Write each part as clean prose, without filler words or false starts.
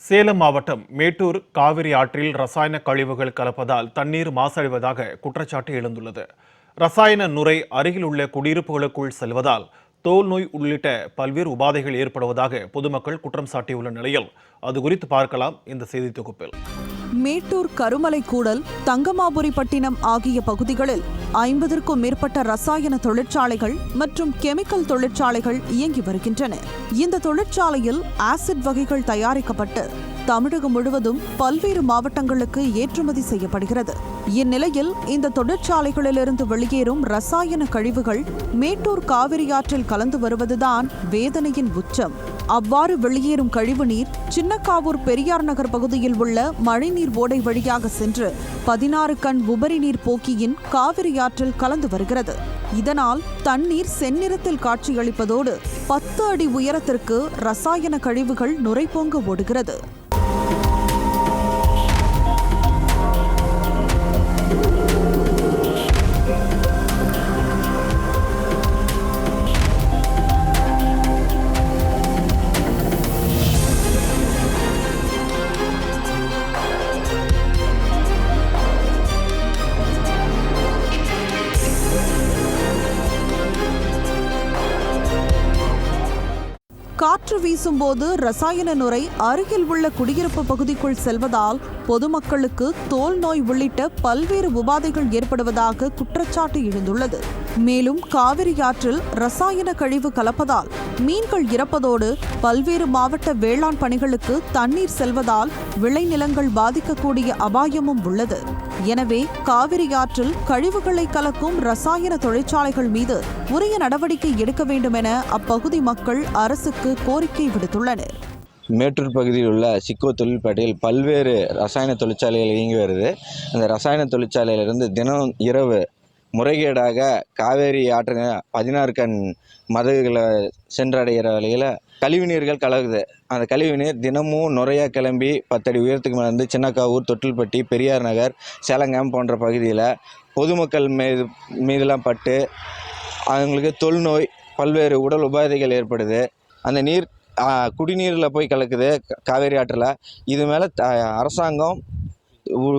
சேலம் மாவட்டம் மேட்டூர் காவிரி ஆற்றில் ரசாயன கழிவுகள் கலப்பதால் தண்ணீர் மாசடைவதாக குற்றச்சாட்டு எழுந்துள்ளது. ரசாயன நுரை அருகில் உள்ள குடியிருப்புகளுக்குள் செல்வதால் தோல் நோய் உள்ளிட்ட பல்வேறு உபாதைகள் ஏற்படுவதாக பொதுமக்கள் குற்றம் சாட்டியுள்ள நிலையில் அது குறித்து பார்க்கலாம் இந்த செய்தி தொகுப்பில். மேட்டூர், கருமலை கூடல், தங்கமாபுரிப்பட்டினம் ஆகிய பகுதிகளில் 50க்கும் மேற்பட்ட ரசாயன தொழிற்சாலைகள் மற்றும் கெமிக்கல் தொழிற்சாலைகள் இயங்கி வருகின்றன. இந்த தொழிற்சாலையில் ஆசிட் வகைகள் தயாரிக்கப்பட்டு தமிழகம் முழுவதும் பல்வேறு மாவட்டங்களுக்கு ஏற்றுமதி செய்யப்படுகிறது. இந்நிலையில் இந்த தொழிற்சாலைகளிலிருந்து வெளியேறும் ரசாயன கழிவுகள் மேட்டூர் காவிரி ஆற்றில் கலந்து வருவதுதான் வேதனையின் உச்சம். அவ்வாறு வெளியேறும் கழிவுநீர் சின்னக்காவூர் பெரியார் நகர் பகுதியில் உள்ள மழைநீர் ஓடை வழியாக சென்று 16 கண் உபரி நீர் போக்கியின் காவிரி ஆற்றில் கலந்து வருகிறது. இதனால் தண்ணீர் செந்நிறத்தில் காட்சியளிப்பதோடு 10 அடி உயரத்திற்கு ரசாயன கழிவுகள் நுரைபொங்க ஓடுகிறது. காற்று வீசும்போது ரசாயன நுரை அருகில் உள்ள குடியிருப்பு பகுதிக்குள் செல்வதால் பொதுமக்களுக்கு தோல் நோய் உள்ளிட்ட பல்வேறு உபாதைகள் ஏற்படுவதாக குற்றச்சாட்டு எழுந்துள்ளது. மேலும் காவிரி ஆற்றில் ரசாயன கழிவு கலப்பதால் மீன்கள் இறப்பதோடு பல்வேறு மாவட்ட வேளாண் பணிகளுக்கு தண்ணீர் செல்வதால் விளைநிலங்கள் பாதிக்கக்கூடிய அபாயமும் உள்ளது. எனவே காவிரி ஆற்றில் கழிவுகளை கலக்கும் ரசாயன தொழிற்சாலைகள் மீது உரிய நடவடிக்கை எடுக்க வேண்டும் என அப்பகுதி மக்கள் அரசுக்கு கோரிக்கை விடுத்துள்ளனர். மேட்டூர் பகுதியில் உள்ள சிக்கோ தொழிற்பேட்டையில் பல்வேறு ரசாயன தொழிற்சாலைகள் இயங்கி வருது. அந்த ரசாயன தொழிற்சாலையிலிருந்து தினம் இரவு முறைகேடாக காவேரி ஆற்று 16 கண் மதகுகளை சென்றடைகிற வழியில் கழிவுநீர்கள் கலகுது. அந்த கழிவுநீர் தினமும் நுரையா கிளம்பி 10 அடி உயரத்துக்கு மேலே இருந்து சின்னக்காவூர், தொட்டில்பட்டி, பெரியார் நகர், சேலங்காம் போன்ற பகுதியில் பொதுமக்கள் மீதெல்லாம் பட்டு அவங்களுக்கு தொல்நோய் பல்வேறு உடல் உபாதைகள் ஏற்படுது. அந்த நீர் குடிநீரில் போய் கலக்குது காவேரி ஆற்றில். இது மேலே அரசாங்கம்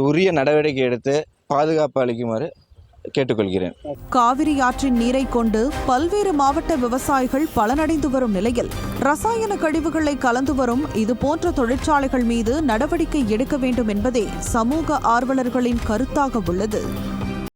உரிய நடவடிக்கை எடுத்து பாதுகாப்பு அளிக்குமாறு கேட்டுக்கொள்கிறேன். காவிரி ஆற்றின் நீரை கொண்டு பல்வேறு மாவட்ட விவசாயிகள் பலனடைந்து வரும் நிலையில் ரசாயன கழிவுகளை கலந்து வரும் இதுபோன்ற தொழிற்சாலைகள் மீது நடவடிக்கை எடுக்க வேண்டும் என்பதே சமூக ஆர்வலர்களின் கருத்தாக உள்ளது.